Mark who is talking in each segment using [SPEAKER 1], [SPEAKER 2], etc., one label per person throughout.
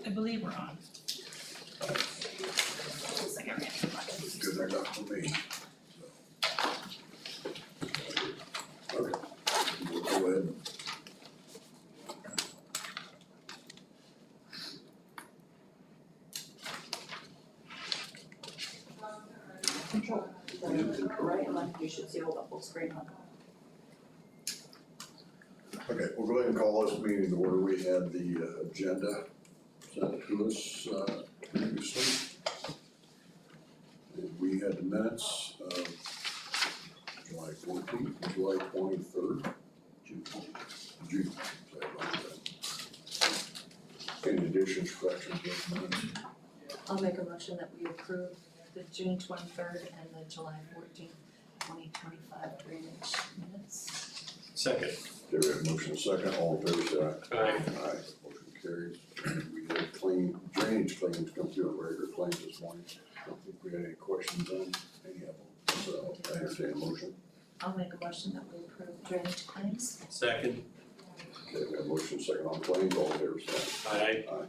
[SPEAKER 1] I believe we're on.
[SPEAKER 2] Good enough for me. Okay, we'll go ahead.
[SPEAKER 3] Control. Right, and then you should see all the full screen on.
[SPEAKER 2] Okay, we'll go ahead and call this meeting to order. We had the agenda sent to us previously. And we had the minutes of July 14th, July 23rd, June. Sorry about that. Any additions, corrections, or minutes?
[SPEAKER 3] I'll make a motion that we approve the June 23rd and the July 14th, 2025 drainage minutes.
[SPEAKER 4] Second.
[SPEAKER 2] Okay, we have a motion and a second, all in favor say aye.
[SPEAKER 4] Aye.
[SPEAKER 2] Aye, motion carries. We had drainage claims come through on regular claims this morning. I don't think we had any questions on any of them, so I entertain a motion.
[SPEAKER 3] I'll make a motion that we approve drainage claims.
[SPEAKER 4] Second.
[SPEAKER 2] Okay, we have a motion and a second on claims, all in favor say
[SPEAKER 4] Aye.
[SPEAKER 2] aye.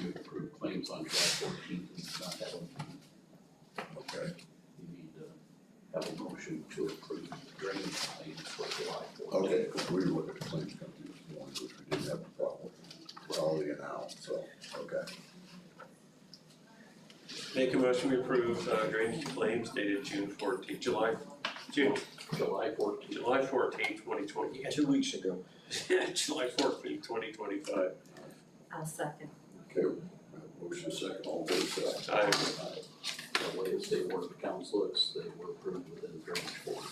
[SPEAKER 5] You approve claims on July 14th and not have them.
[SPEAKER 2] Okay,
[SPEAKER 5] You need to have a motion to approve drainage claims for July 14th.
[SPEAKER 2] okay, because we looked at the claims come through this morning, which we didn't have a problem with. We're already in out, so, okay.
[SPEAKER 4] Make a motion to approve drainage claims dated June 14th, July 14th, 2020. Yeah,
[SPEAKER 6] 2 weeks ago.
[SPEAKER 4] July 14th, 2025.
[SPEAKER 3] I'll second.
[SPEAKER 2] Okay, we have a motion and a second, all in favor say aye.
[SPEAKER 4] Aye.
[SPEAKER 5] The way the state board of accounts looks, they were approved within the drainage board.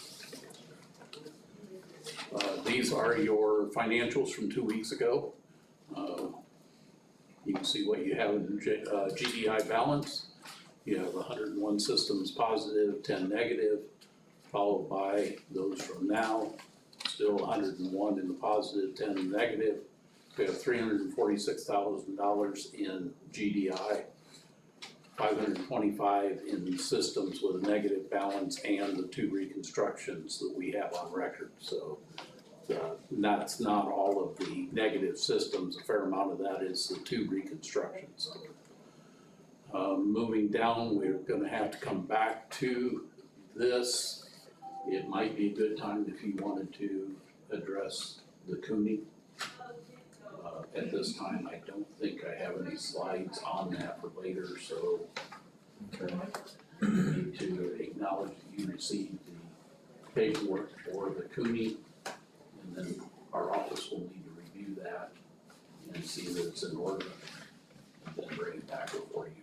[SPEAKER 5] These are your financials from 2 weeks ago. You can see what you have in GDI balance. You have 101 systems positive, 10 negative, followed by those from now, still 101 in the positive, 10 in the negative. We have $346,000 in GDI, 525 in systems with a negative balance, and the 2 reconstructions that we have on record. So that's not all of the negative systems. A fair amount of that is the 2 reconstructions. Moving down, we're gonna have to come back to this. It might be a good time if you wanted to address the Cooney. At this time, I don't think I have any slides on that for later, so
[SPEAKER 6] Okay.
[SPEAKER 5] you need to acknowledge that you received the paperwork for the Cooney, and then our office will need to review that and see that it's in order, and then bring it back before you.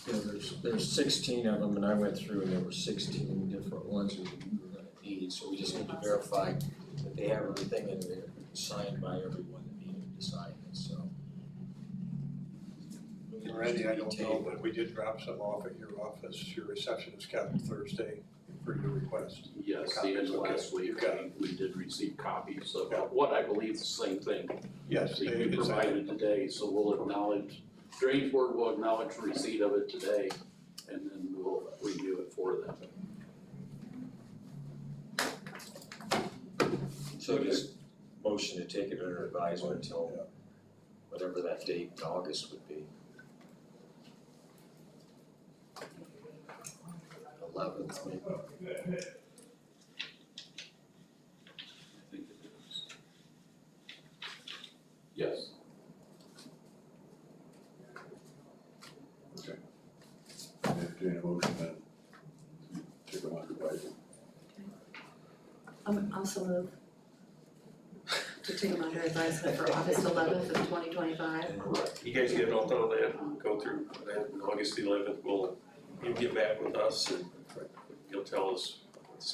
[SPEAKER 6] Yeah, there's 16 of them, and I went through and there were 16 different ones that we were gonna need, so we just need to verify that they have everything in there, signed by everyone that needed to sign it, so.
[SPEAKER 7] Randy, I don't know, but we did drop some off at your office, your receptionist got Thursday for your request.
[SPEAKER 5] Yes, the
[SPEAKER 7] Copies,
[SPEAKER 5] end of
[SPEAKER 7] okay.
[SPEAKER 5] last week,
[SPEAKER 7] You've got it.
[SPEAKER 5] we did receive copies of
[SPEAKER 7] Yeah.
[SPEAKER 5] what I believe is the same thing
[SPEAKER 7] Yes,
[SPEAKER 5] that you provided today, so we'll acknowledge, Drainage Board will acknowledge receipt of it today, and then we'll review it for them.
[SPEAKER 6] So just motion to take it under advisement until
[SPEAKER 2] Yeah.
[SPEAKER 6] whatever that date in August would be. 11th maybe.
[SPEAKER 5] I think it is. Yes.
[SPEAKER 2] Entertain a motion then. Take them under advisement.
[SPEAKER 3] I'm also move to take them under advisement for August 11th of 2025.
[SPEAKER 5] Correct.
[SPEAKER 4] You guys get all done with that and go through that, and August 11th, you'll get back with us and you'll tell us.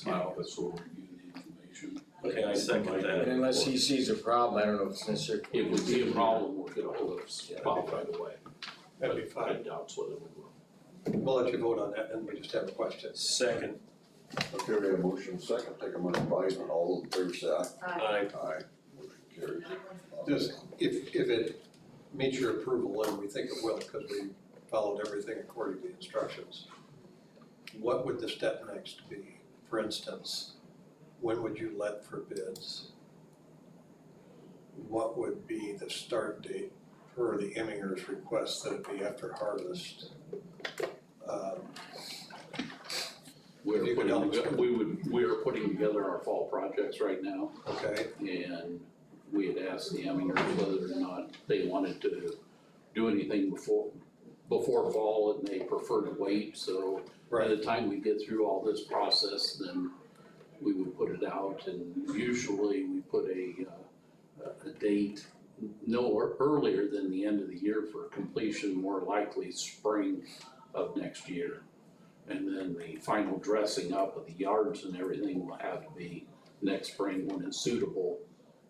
[SPEAKER 5] My office will review the information.
[SPEAKER 4] Okay, I second that.
[SPEAKER 6] And unless he sees a problem, I don't know if it's necessary.
[SPEAKER 5] If we see a problem, we'll get a hold of us, Bob, right away.
[SPEAKER 7] that'd be
[SPEAKER 5] I
[SPEAKER 7] fine.
[SPEAKER 5] doubt whether we will.
[SPEAKER 7] We'll let you vote on that, and we just have a question.
[SPEAKER 4] Second.
[SPEAKER 2] Okay, we have a motion and a second, take them under advisement, all in favor say aye.
[SPEAKER 4] Aye.
[SPEAKER 2] Aye, motion carries.
[SPEAKER 7] Just, if it meets your approval, and we think it will, because we followed everything according to the instructions, what would the step next be? For instance, when would you let for bids? What would be the start date per the Emminger's request that it be after harvest?
[SPEAKER 5] We're
[SPEAKER 7] You can help us.
[SPEAKER 5] we are putting together our fall projects right now,
[SPEAKER 7] Okay,
[SPEAKER 5] and we had asked the Emmingers whether or not they wanted to do anything before fall, and they prefer to wait, so by
[SPEAKER 7] right,
[SPEAKER 5] the time we get through all this process, then we would put it out, and usually we put a date no earlier than the end of the year for completion, more likely spring of next year. And then the final dressing up of the yards and everything will have to be next spring when it's suitable,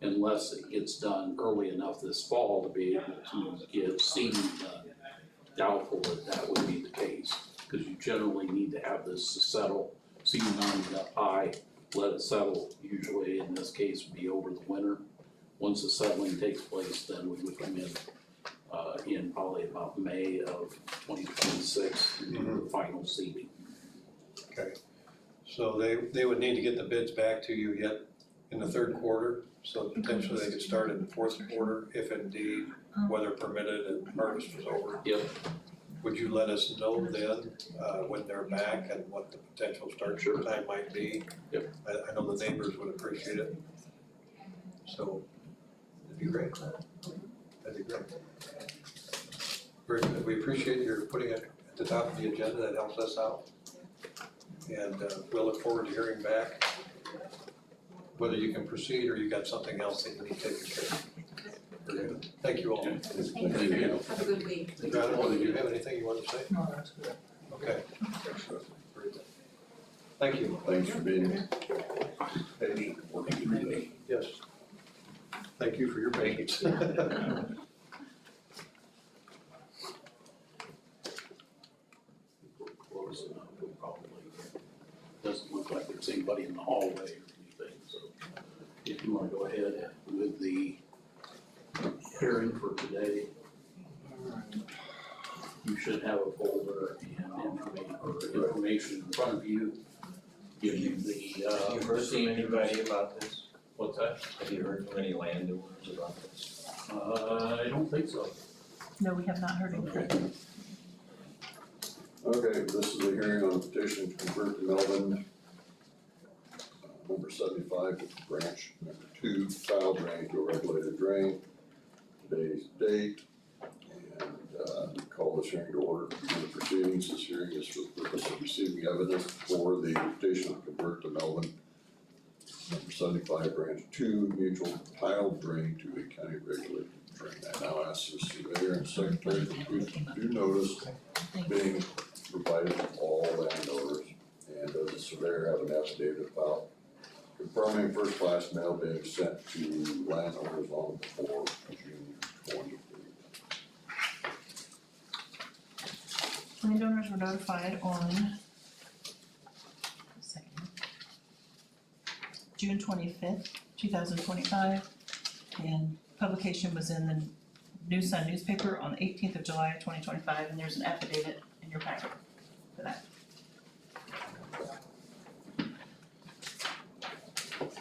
[SPEAKER 5] unless it gets done early enough this fall to be able to get seeding done. Doubtful that would be the case, because you generally need to have this to settle, seeding on it up high, let it settle, usually in this case would be over the winter. Once the settling takes place, then we would come in probably about May of 2026 to do the final seeding.
[SPEAKER 7] okay. So they would need to get the bids back to you yet in the third quarter, so potentially they could start in the fourth quarter if indeed weather permitted and harvest was over.
[SPEAKER 5] Yep.
[SPEAKER 7] Would you let us know then, when they're back and what the potential start
[SPEAKER 5] Sure.
[SPEAKER 7] time might be?
[SPEAKER 5] Yep.
[SPEAKER 7] I know the neighbors would appreciate it. So, it'd be great. That'd be great. Very good. We appreciate your putting it at the top of the agenda. That helps us out. And we'll look forward to hearing back whether you can proceed or you got something else that you need taken care of. Very good. Thank you all.
[SPEAKER 3] Thank you. Have a good week.
[SPEAKER 7] Jonathan, did you have anything you wanted to say?
[SPEAKER 6] No, that's good.
[SPEAKER 7] Okay. Very good. Thank you.
[SPEAKER 2] Thanks for being patient, working through this.
[SPEAKER 7] Yes. Thank you for your patience.
[SPEAKER 5] Close enough, we'll probably, doesn't look like there's anybody in the hallway or anything, so if you wanna go ahead with the hearing for today. You should have a folder and information in front of you, giving you the,
[SPEAKER 6] Have you heard from anybody about this?
[SPEAKER 5] what's that?
[SPEAKER 6] Have you heard from any landowners about this?
[SPEAKER 5] I don't think so.
[SPEAKER 1] No, we have not heard anything.
[SPEAKER 2] Okay, this is a hearing on a petition to convert the Melvin number 75 to branch number 2 tile drain to a regulated drain. Today's date, and call this hearing to order. In the proceedings, this hearing is for the purpose of receiving evidence for the petition to convert the Melvin number 75 branch 2 mutual tile drain to a county regulated drain. I now ask the surveyor and secretary to produce due notice being provided to all landowners, and does the surveyor have an affidavit about confirming first class mail being sent to landowners on before June 23rd?
[SPEAKER 1] Landowners were notified on June 25th, 2025, and publication was in the News Sun newspaper on the 18th of July of 2025, and there's an affidavit in your packet for that.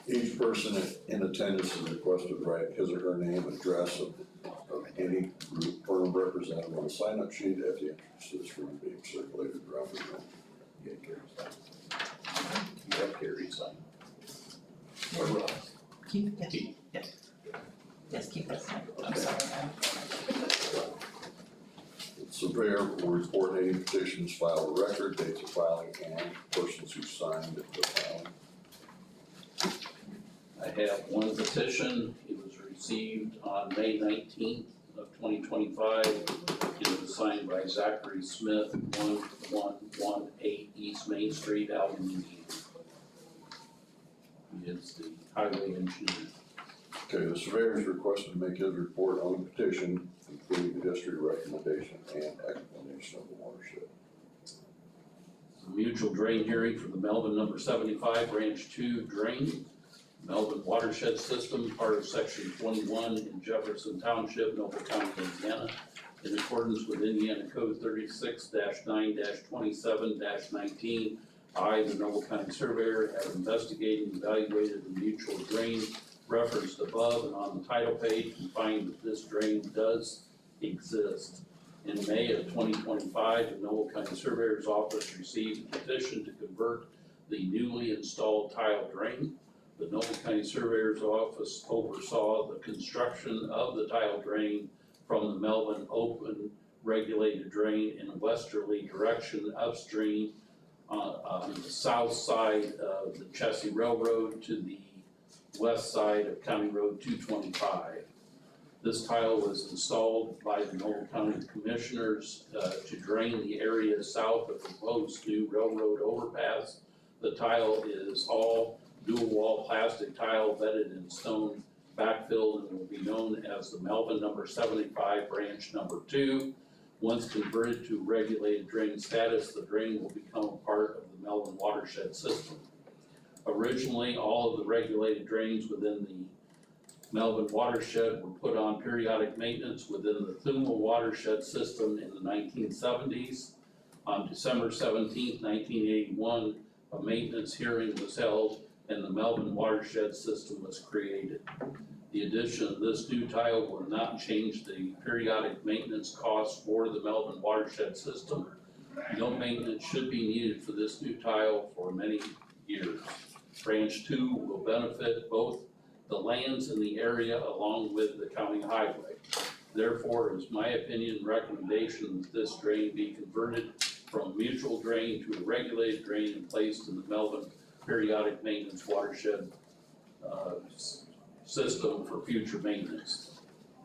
[SPEAKER 2] Each person in attendance is requested to write his or her name, address of any group firm representative on a sign-up sheet at the entrance to this room being circulated around the room.
[SPEAKER 5] You have Gary's sign. You have Gary's sign. Or,
[SPEAKER 1] Keith, yes,
[SPEAKER 5] Keith.
[SPEAKER 1] yes. Yes, Keith, that's fine. I'm sorry.
[SPEAKER 2] The surveyor will report any petitions filed, record, dates of filing, and persons who signed the filing.
[SPEAKER 5] I have one petition, it was received on May 19th of 2025. It was signed by Zachary Smith, 1118 East Main Street, Allen. He is the highway engineer.
[SPEAKER 2] Okay, the surveyor is requested to make his report on the petition, including the history, recommendation, and explanation of the watershed.
[SPEAKER 5] Mutual drain hearing for the Melvin number 75, branch 2 drain. Melvin watershed system, part of section 21 in Jefferson Township, Noble County, Indiana, in accordance with Indiana Code 36-9-27-19. I, the Noble County Surveyor, have investigated and evaluated the mutual drain referenced above and on the title page and find that this drain does exist. In May of 2025, the Noble County Surveyor's Office received a petition to convert the newly installed tile drain. The Noble County Surveyor's Office oversaw the construction of the tile drain from the Melvin Open regulated drain in a westerly direction upstream on the south side of the Chessie Railroad to the west side of County Road 225. This tile was installed by the Noble County Commissioners to drain the area south of the proposed new railroad overpass. The tile is all dual wall plastic tile bedded in stone, backfilled, and will be known as the Melvin number 75 branch number 2. Once converted to regulated drain status, the drain will become a part of the Melvin watershed system. Originally, all of the regulated drains within the Melvin watershed were put on periodic maintenance within the Thuma watershed system in the 1970s. On December 17, 1981, a maintenance hearing was held and the Melvin watershed system was created. The addition of this new tile will not change the periodic maintenance costs for the Melvin watershed system. No maintenance should be needed for this new tile for many years. Branch 2 will benefit both the lands in the area along with the county highway. Therefore, it is my opinion and recommendation that this drain be converted from a mutual drain to a regulated drain and placed in the Melvin periodic maintenance watershed system for future maintenance.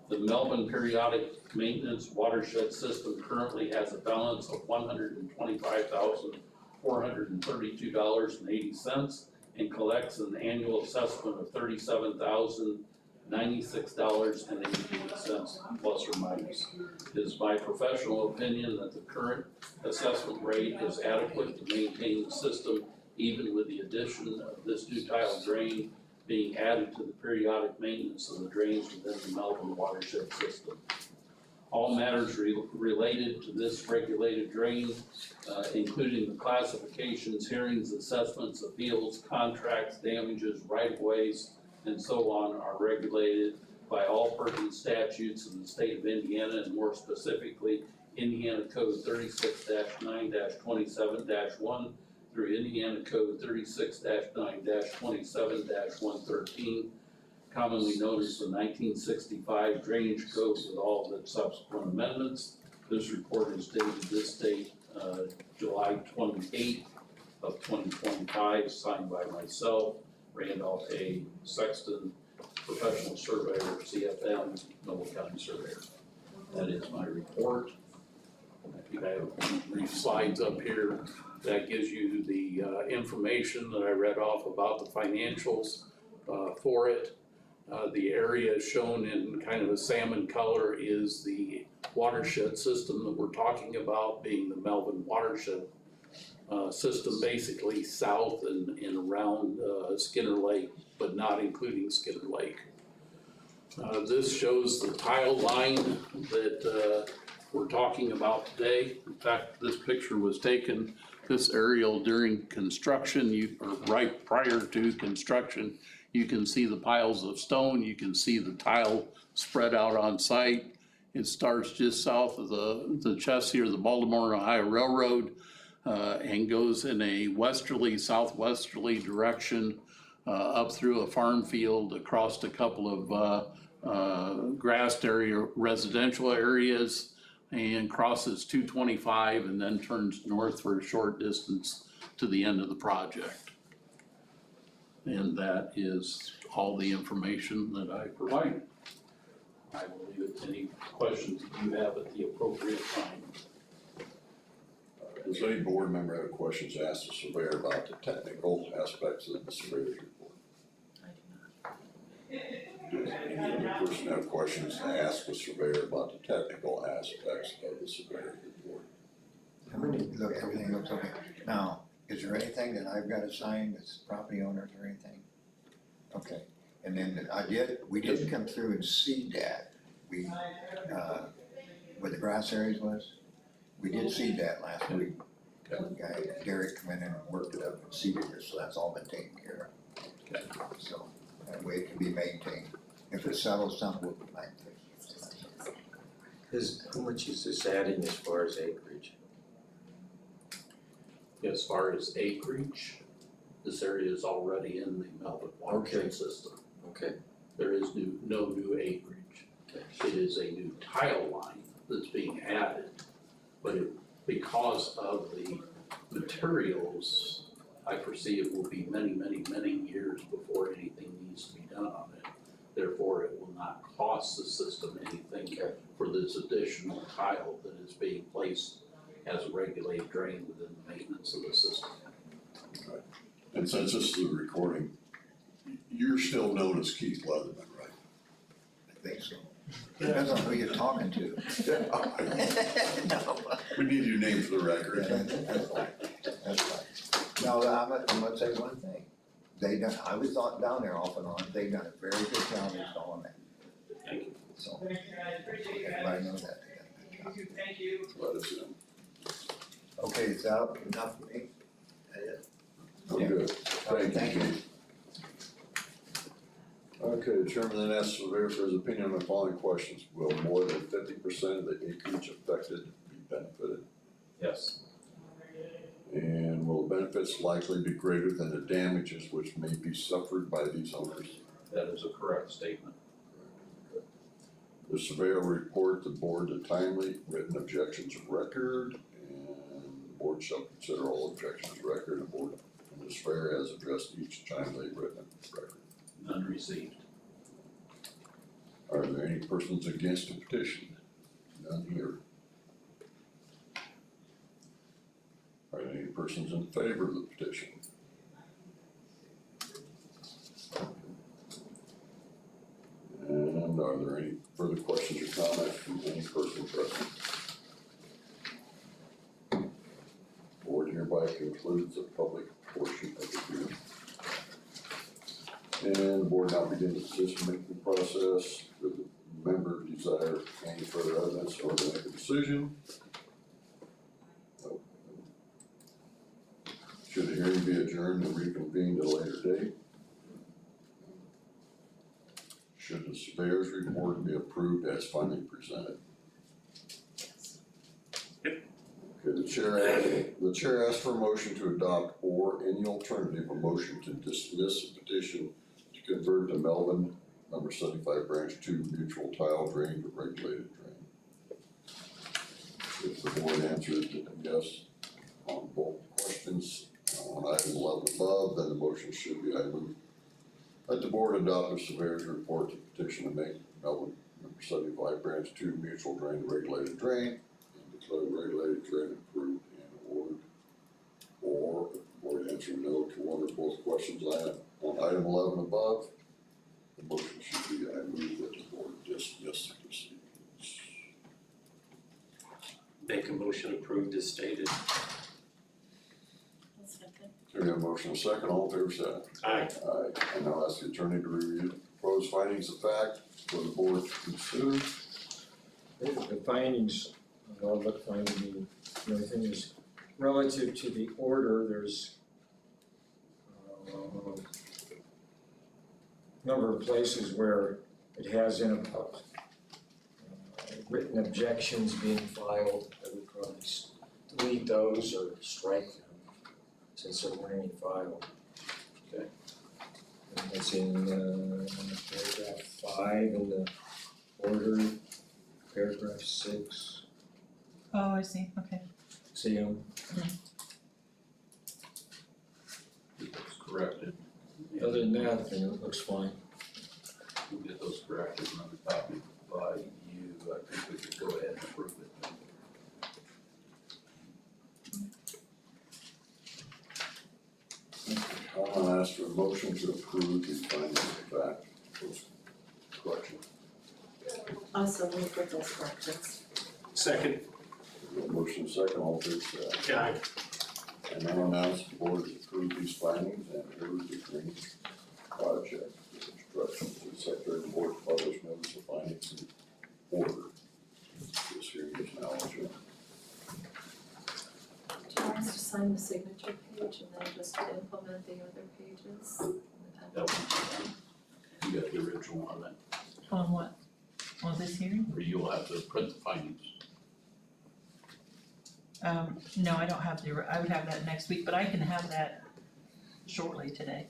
[SPEAKER 5] The Melvin periodic maintenance watershed system currently has a balance of $125,432.80 and collects an annual assessment of $37,096.88 plus or minus. It is my professional opinion that the current assessment rate is adequate to maintain the system even with the addition of this new tile drain being added to the periodic maintenance of the drains within the Melvin watershed system. All matters related to this regulated drain, including the classifications, hearings, assessments, appeals, contracts, damages, right-of-ways, and so on, are regulated by all pertinent statutes in the state of Indiana, and more specifically, Indiana Code 36-9-27-1 through Indiana Code 36-9-27-113, commonly known as the 1965 Drainage Code with all of its subsequent amendments. This report is dated this date, July 28th of 2025, signed by myself, Randolph A. Sexton, professional surveyor, CFM, Noble County Surveyor. That is my report. I think I have brief slides up here that gives you the information that I read off about the financials for it. The area shown in kind of a salmon color is the watershed system that we're talking about, being the Melvin watershed system, basically south and around Skinner Lake, but not including Skinner Lake. This shows the tile line that we're talking about today. In fact, this picture was taken, this aerial, during construction, or right prior to construction. You can see the piles of stone, you can see the tile spread out on site. It starts just south of the Chessie or the Baltimore and Ohio Railroad and goes in a westerly, southwesterly direction up through a farm field, across a couple of grassed area, residential areas, and crosses 225 and then turns north for a short distance to the end of the project. And that is all the information that I provided. I will leave it to any questions that you have at the appropriate time.
[SPEAKER 2] Does any board member have questions to ask the surveyor about the technical aspects of the surveyor's report? Does any other person have questions to ask the surveyor about the technical aspects of the surveyor's report?
[SPEAKER 8] Look, everything looks okay. Now, is there anything that I've got to sign as property owners or anything? Okay, and then we didn't come through and see that. where the grass areas was. We did seed that last week. Guy Derek come in and worked it up and seeded it, so that's all been taken care
[SPEAKER 5] Okay.
[SPEAKER 8] of. So that way it can be maintained. If it settles some, we'll plant it.
[SPEAKER 6] How much is this adding as far as acreage?
[SPEAKER 5] As far as acreage, this area is already in the Melvin watershed system.
[SPEAKER 6] Okay.
[SPEAKER 5] There is no new acreage. It is a new tile line that's being added, but because of the materials, I foresee it will be many, many, many years before anything needs to be done on it. Therefore, it will not cost the system anything for this additional tile that is being placed as a regulated drain within the maintenance of the system.
[SPEAKER 2] And since this is a recording, you're still known as Keith Leatherman, right?
[SPEAKER 8] I think so. Depends on who you're talking to.
[SPEAKER 1] No.
[SPEAKER 2] We need your name for the record.
[SPEAKER 8] That's fine, that's fine. Now, I'm gonna say one thing. I was down there off and on, they've done a very good job installing that.
[SPEAKER 5] Thank you.
[SPEAKER 8] So, everybody knows that, they done a good job.
[SPEAKER 2] Let us know.
[SPEAKER 8] Okay, is that enough for me?
[SPEAKER 2] I'm good.
[SPEAKER 8] Alright,
[SPEAKER 2] Thank you, Keith. Okay, the chairman then asks the surveyor for his opinion on the following questions. Will more than 50% of the acreage affected be benefited?
[SPEAKER 5] Yes.
[SPEAKER 2] And will the benefits likely be greater than the damages which may be suffered by these owners?
[SPEAKER 5] That is a correct statement.
[SPEAKER 2] The surveyor will report the board the timely written objections of record, and the board shall consider all objections of record, and the surveyor has addressed each timely written record.
[SPEAKER 5] None received.
[SPEAKER 2] Are there any persons against the petition? None here. Are there any persons in favor of the petition? And are there any further questions or comments from any person present? Board hereby concludes the public portion of the hearing. And the board now begins the decision-making process. Does the member desire any further evidence or to make a decision? No. Should the hearing be adjourned and reconvened at a later date? Should the surveyor's report be approved as finally presented?
[SPEAKER 4] Yep.
[SPEAKER 2] Okay, the chair asks for a motion to adopt or any alternative, a motion to dismiss the petition to convert the Melvin number 75 branch 2 mutual tile drain to regulated drain. If the board answers yes on both questions on item 11 above, then the motion should be, I move that the board adopt the surveyor's report to petition to make Melvin number 75 branch 2 mutual drain to regulated drain and declare regulated drain approved and ordered. Or if the board answers no to one or both questions on item 11 above, the motion should be, I move that the board dismiss the proceedings.
[SPEAKER 4] Make a motion approved as stated.
[SPEAKER 2] Here we have a motion and a second, all in favor say aye.
[SPEAKER 4] Aye.
[SPEAKER 2] Aye. I now ask the attorney to review the proposed findings of fact for the board to consider.
[SPEAKER 6] The findings, I'll look finding, the only thing is relative to the order, there's number of places where it has in about written objections being filed. I would probably delete those or strike them since there weren't any filed.
[SPEAKER 5] Okay.
[SPEAKER 6] And that's in paragraph 5 in the order, paragraph 6.
[SPEAKER 1] Oh, I see, okay.
[SPEAKER 6] See them?
[SPEAKER 5] Get those corrected.
[SPEAKER 6] Other than that, then it looks fine.
[SPEAKER 5] We'll get those corrected and another copy by you. I think we could go ahead and approve it.
[SPEAKER 2] I'll ask for a motion to approve the findings of fact, those corrections.
[SPEAKER 3] Also move with those corrections.
[SPEAKER 4] Second.
[SPEAKER 2] We have a motion and a second, all in favor say aye.
[SPEAKER 4] Aye.
[SPEAKER 2] And now announce the board has approved these findings and approved the green project. Instructions to the secretary of the board to publish notice of findings in order. This hearing is now adjourned.
[SPEAKER 3] Do you want us to sign the signature page and then just implement the other pages?
[SPEAKER 5] You got the original on that,
[SPEAKER 1] On what? On this hearing?
[SPEAKER 5] or you'll have to print the findings.
[SPEAKER 1] No, I don't have I would have that next week, but I can have that shortly today.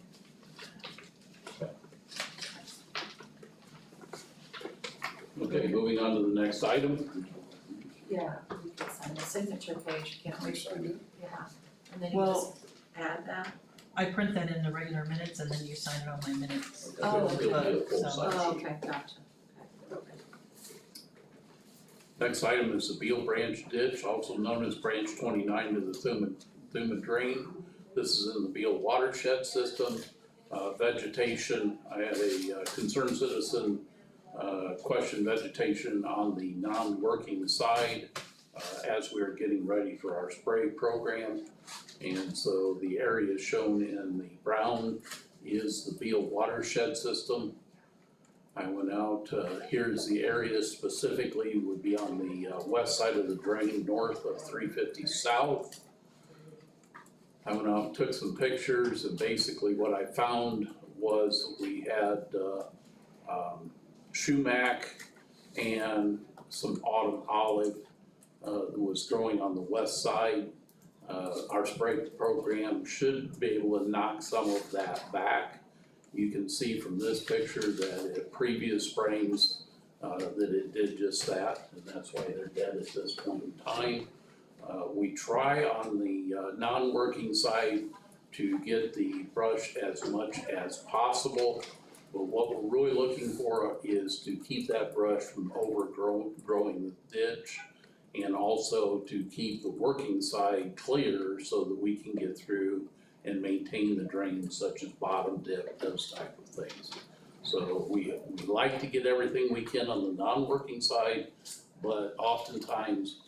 [SPEAKER 5] Okay, moving on to the next item.
[SPEAKER 3] Yeah, we can sign the signature page, can't
[SPEAKER 2] We
[SPEAKER 3] we?
[SPEAKER 2] signed it.
[SPEAKER 3] Yeah, and then you
[SPEAKER 1] Well-
[SPEAKER 3] just add that.
[SPEAKER 1] I print that in the regular minutes and then you sign it on my minutes.
[SPEAKER 3] Oh,
[SPEAKER 5] It'll be a full
[SPEAKER 1] so-
[SPEAKER 5] size
[SPEAKER 3] Oh,
[SPEAKER 5] sheet.
[SPEAKER 3] okay, gotcha, okay.
[SPEAKER 5] Next item is the Beal Branch Ditch, also known as Branch 29 to the Thuma Drain. This is in the Beal watershed system. Vegetation, I had a concerned citizen question vegetation on the non-working side as we're getting ready for our spray program. And so the area shown in the brown is the Beal watershed system. I went out, here's the area specifically, would be on the west side of the drain, north of 350 south. I went out and took some pictures, and basically what I found was we had sumac and some autumn olive that was growing on the west side. Our spray program should be able to knock some of that back. You can see from this picture that at previous sprayings, that it did just that, and that's why they're dead at this point in time. We try on the non-working side to get the brush as much as possible, but what we're really looking for is to keep that brush from growing the ditch, and also to keep the working side clear so that we can get through and maintain the drains such as bottom dip, those type of things. So we like to get everything we can on the non-working side, but oftentimes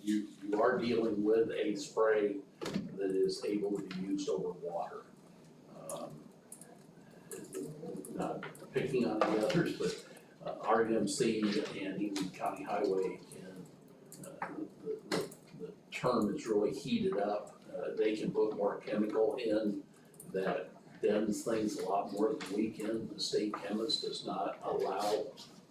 [SPEAKER 5] you are dealing with a spray that is able to be used over water. Not picking on the others, but RMC and Eaton County Highway and the term is really heated up. They can put more chemical in that dens things a lot more than we can. The state chemist does not allow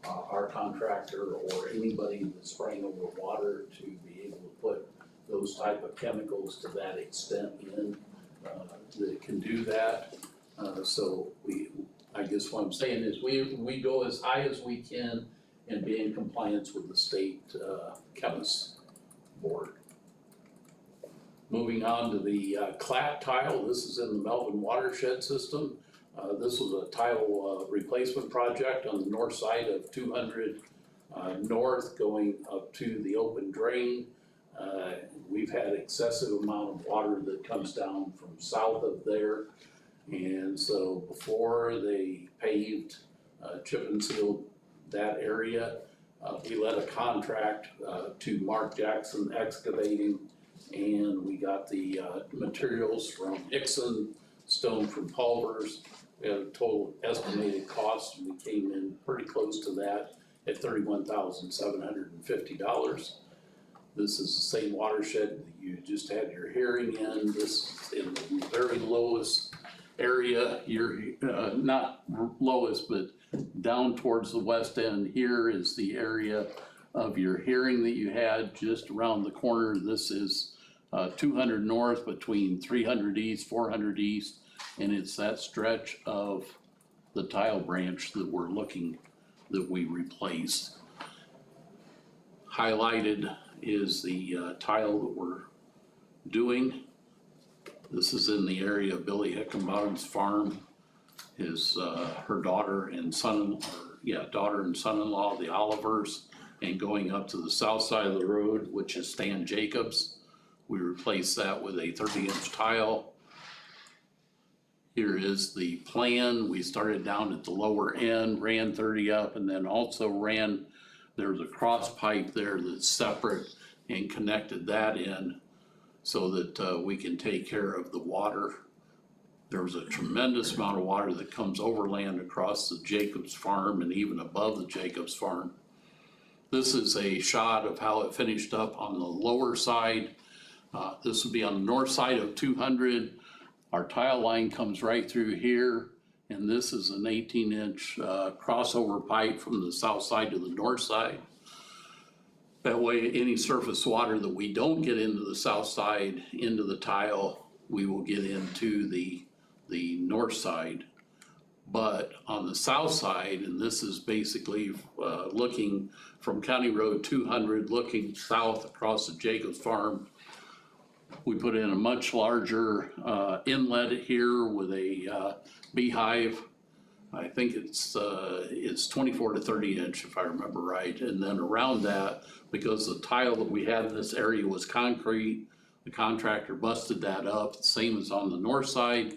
[SPEAKER 5] our contractor or anybody that's spraying over water to be able to put those type of chemicals to that extent in that can do that. So I guess what I'm saying is we go as high as we can and be in compliance with the state chemist board. Moving on to the Clatt tile, this is in the Melvin watershed system. This was a tile replacement project on the north side of 200 north going up to the open drain. We've had excessive amount of water that comes down from south of there. And so before they paved, chip and sealed that area, we let a contract to Mark Jackson Excavating, and we got the materials from Ixon, stone from Pulvers. We had a total estimated cost, and we came in pretty close to that at $31,750. This is the same watershed that you just had your hearing in. This is in the very lowest area. You're not lowest, but down towards the west end. Here is the area of your hearing that you had just around the corner. This is 200 north between 300 east, 400 east, and it's that stretch of the tile branch that we're looking, that we replaced. Highlighted is the tile that we're doing. This is in the area of Billy Hickenbottom's farm. His, her daughter and son-in-law, the Olivers, and going up to the south side of the road, which is Stan Jacobs. We replaced that with a 30-inch tile. Here is the plan. We started down at the lower end, ran 30 up, and then also ran, there's a cross pipe there that's separate, and connected that in so that we can take care of the water. There was a tremendous amount of water that comes overland across the Jacobs farm and even above the Jacobs farm. This is a shot of how it finished up on the lower side. This would be on the north side of 200. Our tile line comes right through here, and this is an 18-inch crossover pipe from the south side to the north side. That way, any surface water that we don't get into the south side, into the tile, we will get into the north side. But on the south side, and this is basically looking from County Road 200, looking south across the Jacobs Farm, we put in a much larger inlet here with a beehive. I think it's 24 to 30 inch if I remember right. And then around that, because the tile that we had in this area was concrete, the contractor busted that up, same as on the north side.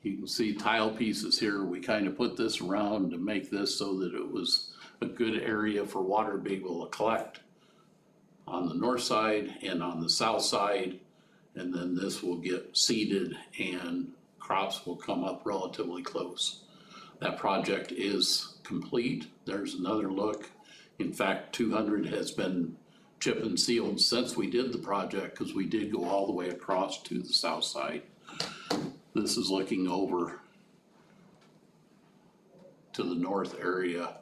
[SPEAKER 5] You can see tile pieces here. We kind of put this around to make this so that it was a good area for water to be able to collect on the north side and on the south side. And then this will get seeded and crops will come up relatively close. That project is complete. There's another look. In fact, 200 has been chip and sealed since we did the project because we did go all the way across to the south side. This is looking over to the north area.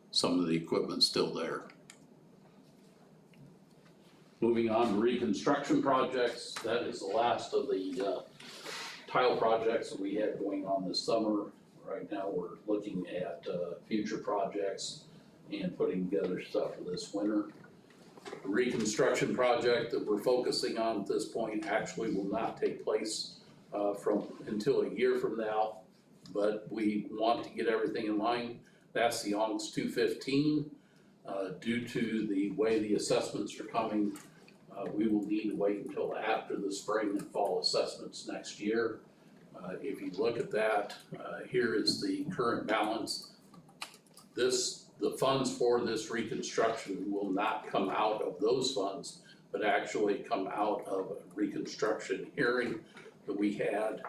[SPEAKER 5] Some of the equipment's still there. Moving on to reconstruction projects, that is the last of the tile projects that we had going on this summer. Right now, we're looking at future projects and putting together stuff for this winter. The reconstruction project that we're focusing on at this point actually will not take place until a year from now, but we want to get everything in line. That's the Onks 215. Due to the way the assessments are coming, we will need to wait until after the spring and fall assessments next year. If you look at that, here is the current balance. The funds for this reconstruction will not come out of those funds, but actually come out of a reconstruction hearing that we had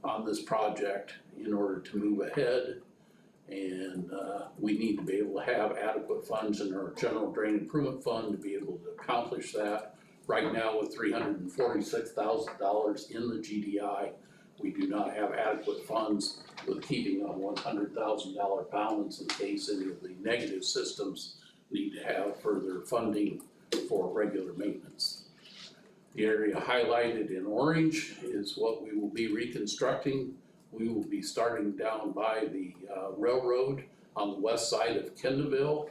[SPEAKER 5] on this project in order to move ahead. And we need to be able to have adequate funds in our general drain improvement fund to be able to accomplish that. Right now, with $346,000 in the GDI, we do not have adequate funds with keeping a $100,000 balance in case any of the negative systems need to have further funding for regular maintenance. The area highlighted in orange is what we will be reconstructing. We will be starting down by the railroad on the west side of Kendallville.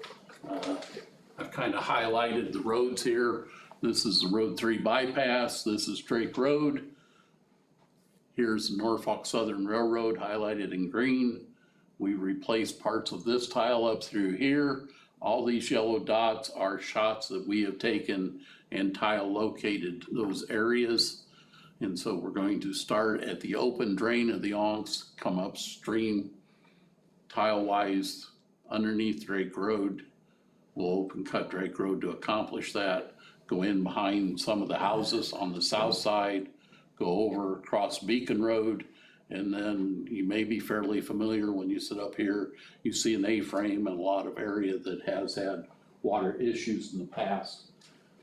[SPEAKER 5] I've kind of highlighted the roads here. This is the Road 3 bypass. This is Drake Road. Here's the Norfolk Southern Railroad highlighted in green. We replaced parts of this tile up through here. All these yellow dots are shots that we have taken and tile located those areas. And so we're going to start at the open drain of the Onks, come upstream tile-wise underneath Drake Road. We'll open cut Drake Road to accomplish that. Go in behind some of the houses on the south side, go over across Beacon Road, and then you may be fairly familiar when you sit up here, you see an A-frame in a lot of area that has had water issues in the past.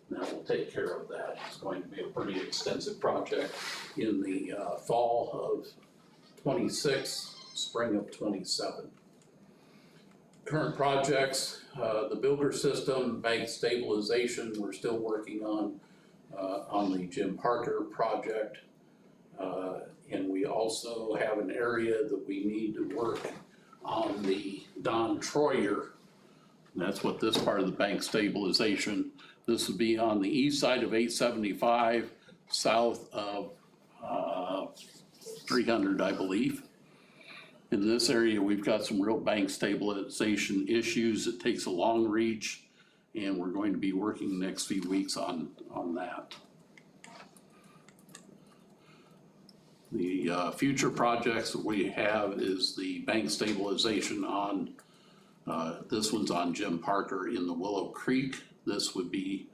[SPEAKER 5] That will take care of that. It's going to be a pretty extensive project in the fall of 26, spring of 27. Current projects, the builder system, bank stabilization, we're still working on the Jim Parker project. And we also have an area that we need to work on the Don Troyer. And that's what this part of the bank stabilization. This would be on the east side of 875, south of 300, I believe. In this area, we've got some real bank stabilization issues. It takes a long reach, and we're going to be working the next few weeks on that. The future projects that we have is the bank stabilization on, this one's on Jim Parker in the Willow Creek. This would be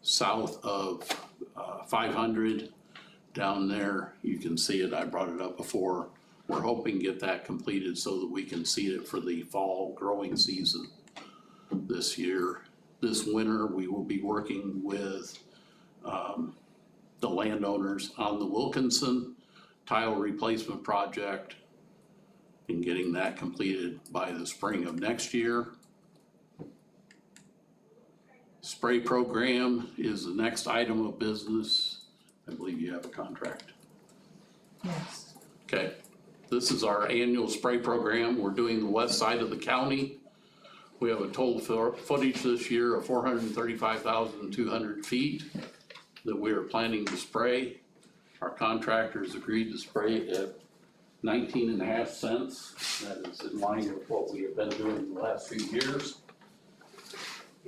[SPEAKER 5] south of 500 down there. You can see it, I brought it up before. We're hoping to get that completed so that we can seed it for the fall growing season. this year. This winter, we will be working with the landowners on the Wilkinson tile replacement project and getting that completed by the spring of next year. Spray program is the next item of business. I believe you have a contract.
[SPEAKER 1] Yes.
[SPEAKER 5] Okay, this is our annual spray program. We're doing the west side of the county. We have a total footage this year of 435,200 feet that we are planning to spray. Our contractors agreed to spray at 19.5 cents. That is in line with what we have been doing the last few years.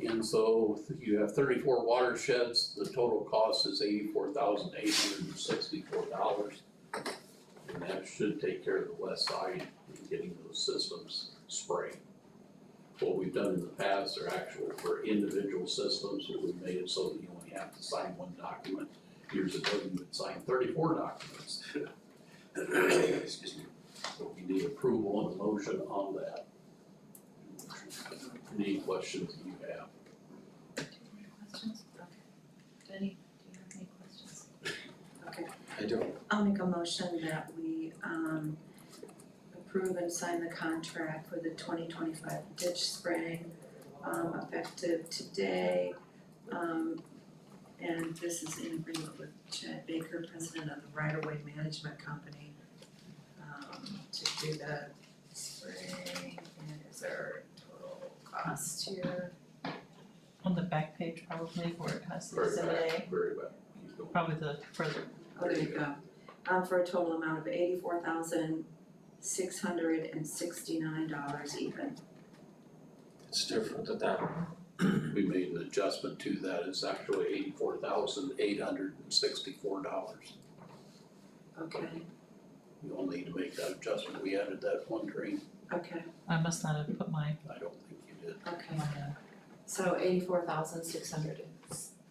[SPEAKER 5] And so you have 34 watersheds. The total cost is $84,864. And that should take care of the west side and getting those systems sprayed. What we've done in the past are actual for individual systems, where we made it so that you only have to sign one document. Years ago, you would sign 34 documents. Excuse me. So we need approval and a motion on that. Any questions you have?
[SPEAKER 3] Questions? Okay. Denny, do you have any questions? Okay,
[SPEAKER 6] I don't.
[SPEAKER 3] I'll make a motion that we approve and sign the contract for the 2025 ditch spraying effective today. And this is in agreement with Chad Baker, president of the Right of Way Management Company, to do the spraying. And is there total cost here?
[SPEAKER 1] On the back page probably where it has the
[SPEAKER 5] Very
[SPEAKER 1] exhibit
[SPEAKER 5] bad,
[SPEAKER 1] A,
[SPEAKER 5] very bad. Keep going.
[SPEAKER 1] probably the further.
[SPEAKER 3] Oh, there you go. For a total amount of $84,669 even.
[SPEAKER 6] It's different than that.
[SPEAKER 5] We made an adjustment to that. It's actually $84,864.
[SPEAKER 3] Okay,
[SPEAKER 5] You only need to make that adjustment. We added that one train.
[SPEAKER 3] okay,
[SPEAKER 1] I must not have put my,
[SPEAKER 5] I don't think you did.
[SPEAKER 3] okay.
[SPEAKER 1] my,
[SPEAKER 3] So 84,600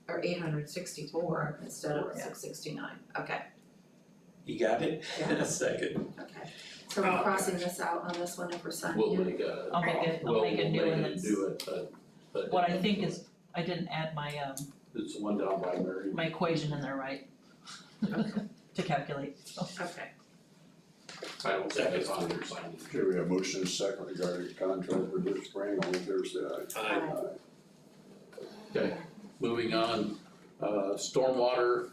[SPEAKER 3] or 864 instead of
[SPEAKER 1] Yeah.
[SPEAKER 3] 669, okay,
[SPEAKER 6] You got it?
[SPEAKER 3] Yeah.
[SPEAKER 6] Second.
[SPEAKER 3] okay. So we're crossing this out on this one if we're signing
[SPEAKER 5] We'll
[SPEAKER 3] it?
[SPEAKER 5] make a.
[SPEAKER 1] I'll make a new one that's,
[SPEAKER 5] Do it, but.
[SPEAKER 1] what I think is, I didn't add my
[SPEAKER 5] It's the one down by Mary.
[SPEAKER 1] my equation in there right. To calculate, so.
[SPEAKER 3] Okay,
[SPEAKER 5] I don't think it's on your signing.
[SPEAKER 2] Okay, we have motion and second regarding the contract for ditch spraying, all in favor say aye.
[SPEAKER 6] Aye.
[SPEAKER 5] Okay, moving on, stormwater,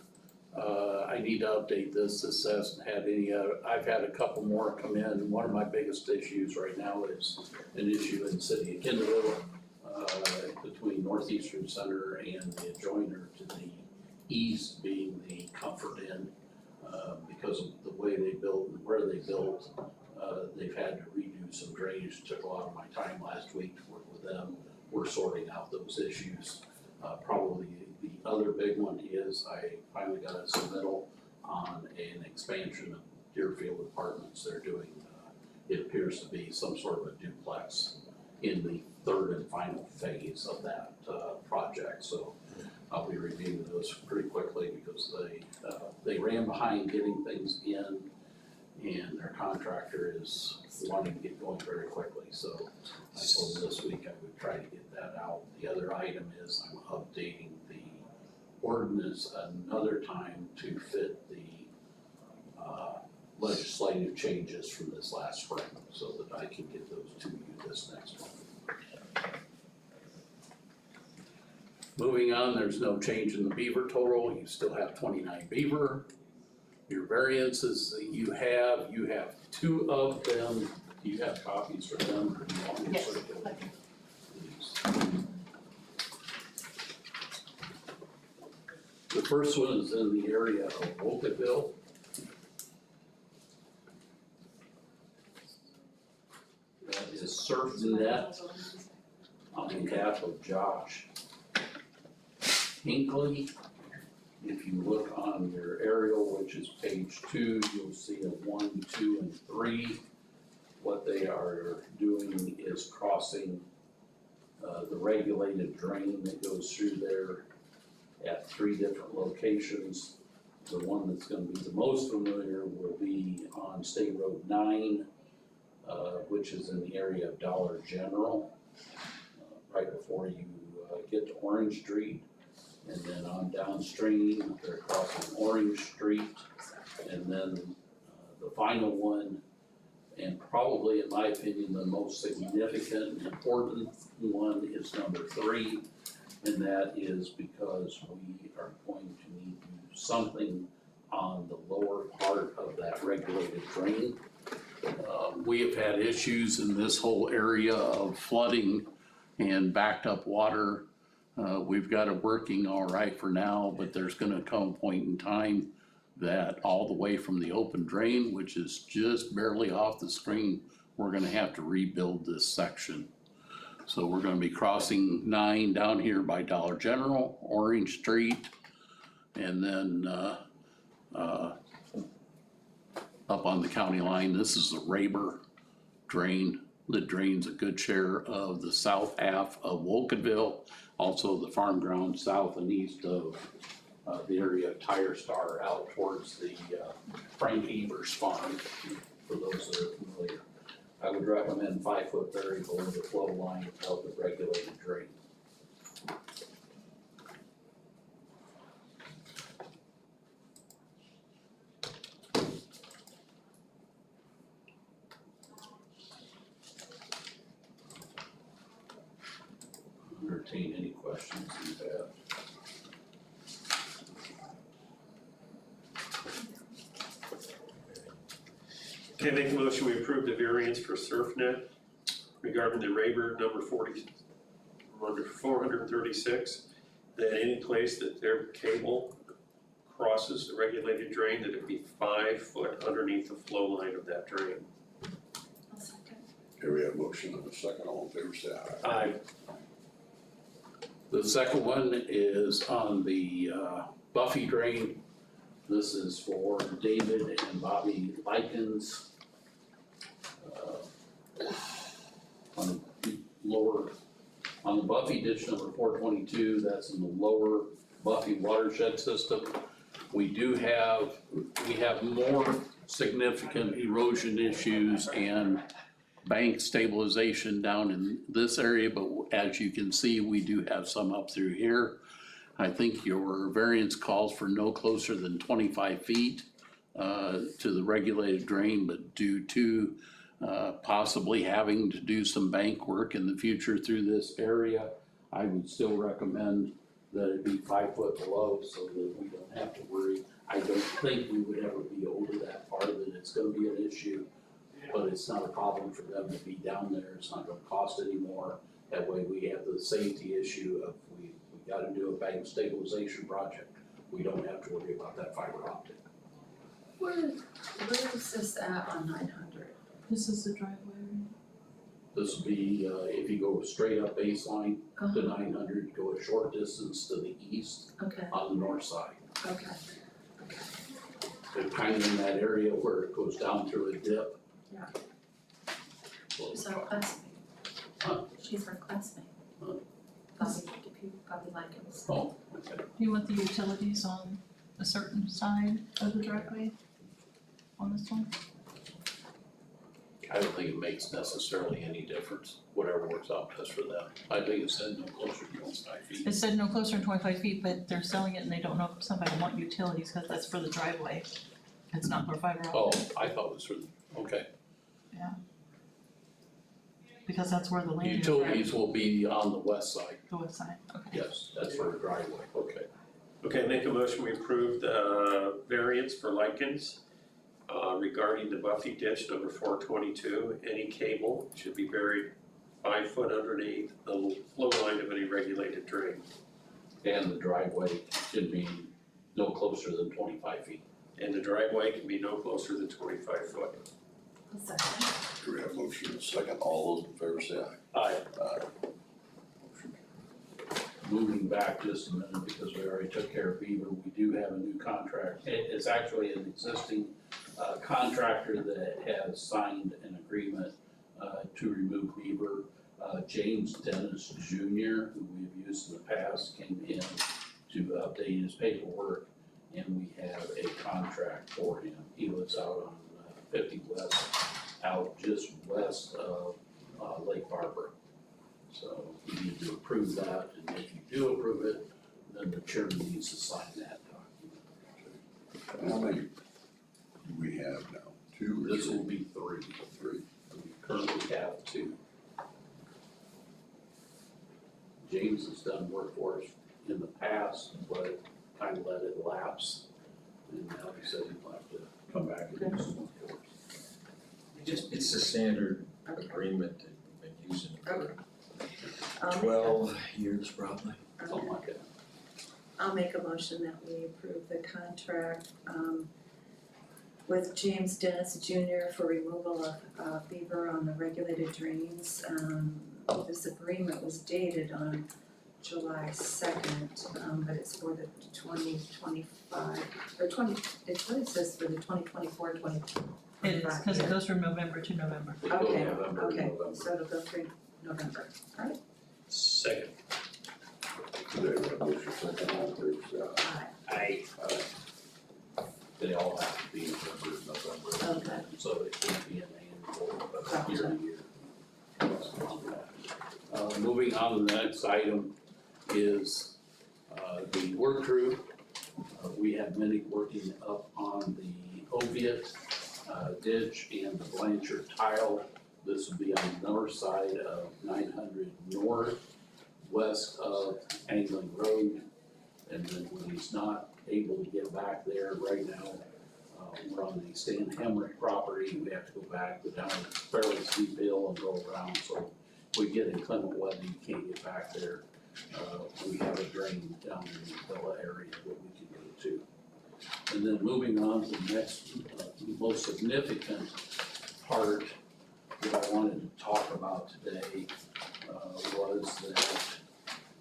[SPEAKER 5] I need to update this hasn't had any, I've had a couple more come in. One of my biggest issues right now is an issue in the city of Kendallville, between Northeastern Center and the adjoiner to the east being the Comfort Inn. Because of the way they built and where they built, they've had to redo some drainage. Took a lot of my time last week to work with them. We're sorting out those issues. Probably the other big one is I finally got a submittal on an expansion of Deerfield Apartments. They're doing, it appears to be some sort of a duplex in the third and final phase of that project. So I'll be reviewing those pretty quickly because they ran behind getting things in, and their contractor is wanting to get going very quickly. So I told them this week I would try to get that out. The other item is I'm updating the ordinance another time to fit the legislative changes from this last spring, so that I can get those to you this next one. Moving on, there's no change in the beaver total. You still have 29 beaver. Your variances that you have 2 of them. Do you have copies for them, or do you want me to
[SPEAKER 1] Yes.
[SPEAKER 5] circulate these? The first one is in the area of Wolcottville. That is SurfNet on behalf of Josh Hinckley. If you look on your aerial, which is page 2, you'll see a 1, 2, and 3. What they are doing is crossing the regulated drain that goes through there at 3 different locations. The one that's gonna be the most familiar will be on State Road 9, which is in the area of Dollar General. right before you get to Orange Street. And then on downstream, they're crossing Orange Street. And then the final one, and probably in my opinion, the most significant and important one is number 3. And that is because we are going to need to do something on the lower part of that regulated drain. We have had issues in this whole area of flooding and backed up water. We've got it working all right for now, but there's gonna come a point in time that all the way from the open drain, which is just barely off the screen, we're gonna have to rebuild this section. So we're gonna be crossing 9 down here by Dollar General, Orange Street, and then, up on the county line, this is the Rayber drain that drains a good share of the south half of Wolcottville, also the farm ground south and east of the area of Tire Star out towards the Frank Evers farm, for those that are familiar. I would recommend 5-foot bury below the flow line of the regulated drain. Entertain any questions you have.
[SPEAKER 4] Okay, make a motion, we approve the variance for SurfNet regarding the Rayber number 436, that any place that their cable crosses the regulated drain, that it be 5 foot underneath the flow line of that drain.
[SPEAKER 3] I'll second.
[SPEAKER 2] Okay, we have a motion and a second, all in favor say aye.
[SPEAKER 4] Aye.
[SPEAKER 5] The second one is on the Buffy drain. This is for David and Bobby Likens. On the lower, on the Buffy ditch number 422, that's in the lower Buffy watershed system. We have more significant erosion issues and bank stabilization down in this area, but as you can see, we do have some up through here. I think your variance calls for no closer than 25 feet to the regulated drain, but due to possibly having to do some bank work in the future through this area, I would still recommend that it be 5 foot below so that we don't have to worry. I don't think we would ever be over that far that it's gonna be an issue, but it's not a problem for them to be down there. It's not gonna cost any more. That way we have the safety issue of we gotta do a bank stabilization project. We don't have to worry about that fiber optic.
[SPEAKER 3] Where is this at on 900?
[SPEAKER 1] This is the driveway.
[SPEAKER 5] This would be, if you go straight up baseline to 900, go a short distance to the east
[SPEAKER 3] Okay,
[SPEAKER 5] on the north side.
[SPEAKER 3] okay.
[SPEAKER 5] They're kind of in that area where it goes down through a dip.
[SPEAKER 3] Yeah.
[SPEAKER 5] So,
[SPEAKER 3] She's our classmate.
[SPEAKER 5] Huh?
[SPEAKER 3] She's our classmate.
[SPEAKER 5] Huh?
[SPEAKER 3] Probably like it.
[SPEAKER 5] oh, okay.
[SPEAKER 1] Do you want the utilities on a certain side of the driveway on this one?
[SPEAKER 5] I don't think it makes necessarily any difference, whatever works out best for them. I think it said no closer to 25 feet.
[SPEAKER 1] It said no closer than 25 feet, but they're selling it and they don't know if somebody want utilities, cause that's for the driveway. It's not for fiber
[SPEAKER 5] Oh,
[SPEAKER 1] optic,
[SPEAKER 5] I thought it was for, okay.
[SPEAKER 1] because that's where the land is, right?
[SPEAKER 5] Utilities will be on the west side,
[SPEAKER 1] The west side, okay.
[SPEAKER 5] yes, that's for the driveway, okay.
[SPEAKER 4] Okay, make a motion, we approve the variance for Likens regarding the Buffy ditch number 422. Any cable should be buried 5 foot underneath the flow line of any regulated drain.
[SPEAKER 5] And the driveway should be no closer than 25 feet.
[SPEAKER 4] And the driveway can be no closer than 25 foot.
[SPEAKER 3] I'll second.
[SPEAKER 2] Do we have a motion and a second, all those in favor say aye.
[SPEAKER 4] Aye.
[SPEAKER 2] Aye.
[SPEAKER 5] Moving back just a minute, because we already took care of Beaver, we do have a new contract. It's actually an existing contractor that has signed an agreement to remove Beaver. James Dennis Jr., who we've used in the past, came in to update his paperwork, and we have a contract for him. He lives out on 50 West, out just west of Lake Barbara. So you need to approve that, and if you do approve it, then the chairman needs to sign that document.
[SPEAKER 2] How many do we have now? Two or
[SPEAKER 5] This will
[SPEAKER 2] three?
[SPEAKER 5] be three.
[SPEAKER 2] Three.
[SPEAKER 5] We currently have two. James has done work for us in the past, but kind of let it lapse. And now he said he'd like to come back and do some work for us.
[SPEAKER 6] It's the standard agreement that we've been using
[SPEAKER 3] Okay.
[SPEAKER 6] for 12 years probably.
[SPEAKER 5] Something like that.
[SPEAKER 3] I'll make a motion that we approve the contract with James Dennis Jr. for removal of beaver on the regulated drains. This agreement was dated on July 2nd, but it's for the 2025, or 20, it's what it says for the 2024-2025.
[SPEAKER 1] It is, cause it goes from November to November.
[SPEAKER 5] They go
[SPEAKER 3] Okay,
[SPEAKER 5] November to
[SPEAKER 3] okay,
[SPEAKER 5] November.
[SPEAKER 3] so it'll go through November, alright?
[SPEAKER 4] Second.
[SPEAKER 2] Today, we have motion second, all in favor, say aye.
[SPEAKER 4] Aye.
[SPEAKER 2] Aye.
[SPEAKER 5] They all have to be November,
[SPEAKER 3] Okay.
[SPEAKER 5] so it can't be an annual, but year to year. Moving on to the next item is, the work crew. We have many working up on the Oviatt, ditch and the Blanchard tile. This will be on the north side of 900 north, west of Angling Road. And then when he's not able to get back there right now, we're on the Stan Hemrick property, we have to go back, go down a fairly steep hill and go around, so if we get inclement weather, you can't get back there. We have a drain down in the villa area that we can go to. And then moving on to the next, most significant part that I wanted to talk about today, was that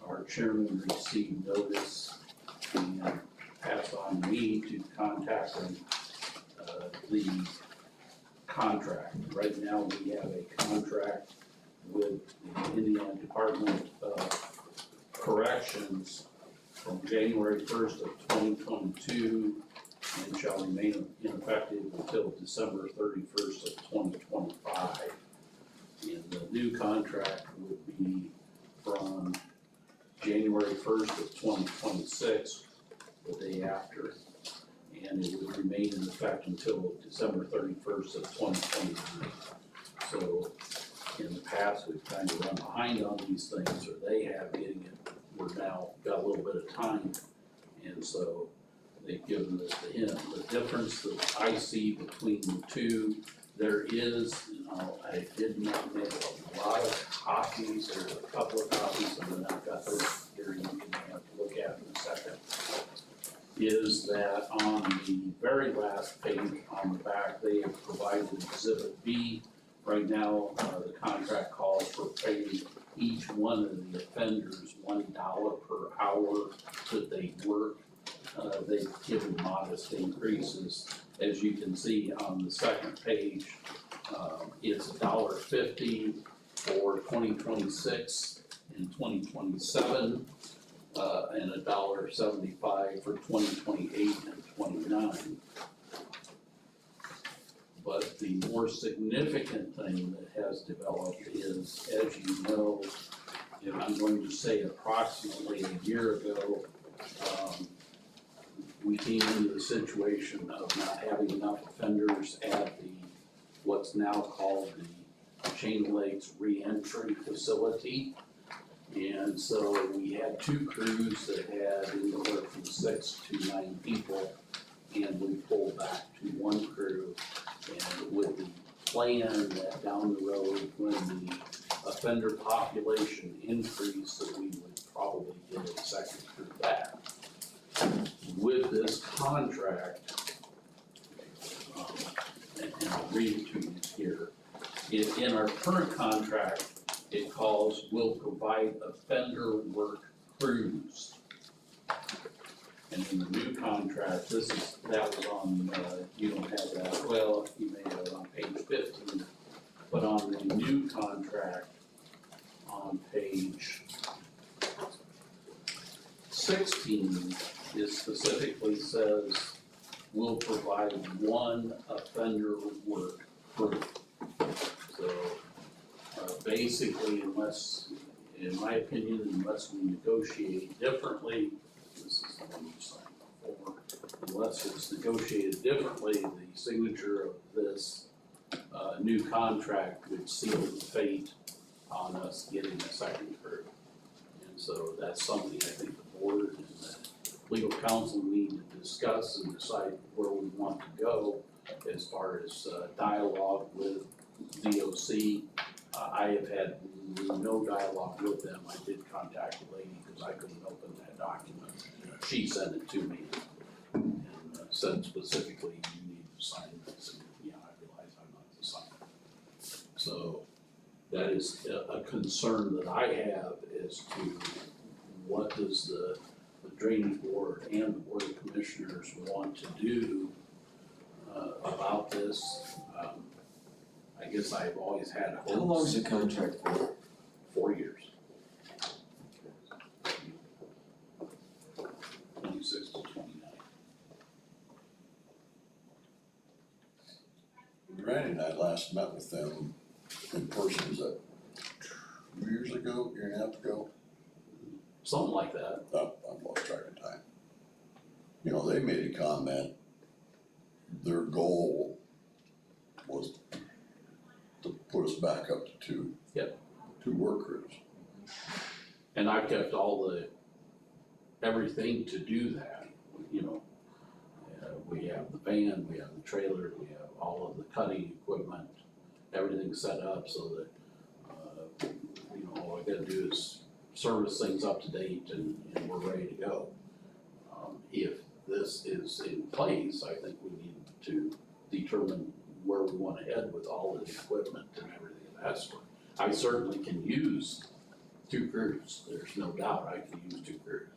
[SPEAKER 5] our chairman received notice and passed on me to contact them, the contract. Right now, we have a contract with the Indiana Department of Corrections from January 1st of 2022 and shall remain ineffective until December 31st of 2025. And the new contract would be from January 1st of 2026, the day after. And it would remain in effect until December 31st of 2029. So in the past, we've kind of run behind on these things, or they have getting it. We're now got a little bit of time, and so they've given us the hint. The difference that I see between the two, there is, I did not make a lot of copies, there's a couple of copies, and then I've got those here you can have to look at in a second. Is that on the very last page on the back, they have provided Exhibit B. Right now, the contract calls for paying each one of the offenders $1 per hour that they work. They've given modest increases. As you can see on the second page, it's $1.50 for 2026 and 2027. And $1.75 for 2028 and 29. But the more significant thing that has developed is, as you know, and I'm going to say approximately a year ago, we came into the situation of not having enough offenders at the, what's now called the Chain Lakes Reentry Facility. And so we had two crews that had anywhere from 6 to 9 people, and we pulled back to one crew. And with the plan that down the road, when the offender population increased, that we would probably get a second crew back. With this contract, and I'll read it to you here, in our current contract, it calls will provide offender work crews. And in the new contract, that was on, you don't have that, well, you may have it on page 15, but on the new contract, on page 16, it specifically says will provide one offender work crew. So basically, unless in my opinion, unless we negotiate differently, this is the one you signed before, unless it's negotiated differently, the signature of this new contract would seal the fate on us getting a second crew. And so that's something I think the board and the legal counsel need to discuss and decide where we want to go as far as dialogue with DOC. I have had no dialogue with them. I did contact the lady because I couldn't open that document. She sent it to me and said specifically, you need to sign this. And yeah, I realize I'm not the signer. So that is a concern that I have as to what does the drainage board and the board of commissioners want to do about this. I guess I've always had hopes.
[SPEAKER 6] How long is the contract for?
[SPEAKER 5] 4 years. 26 to 29.
[SPEAKER 2] Randy and I last met with them in person, was that 2 years ago, year and a half ago?
[SPEAKER 5] Something like that.
[SPEAKER 2] I've lost track of time. You know, they made a comment, their goal was to put us back up to two.
[SPEAKER 5] Yep.
[SPEAKER 2] 2 work crews.
[SPEAKER 5] And I've kept everything to do that, you know. We have the van, we have the trailer, we have all of the cutting equipment, everything set up so that, you know, all I gotta do is service things up to date and we're ready to go. If this is in place, I think we need to determine where we wanna head with all of the equipment and everything of that sort. I certainly can use 2 crews, there's no doubt I can use 2 crews.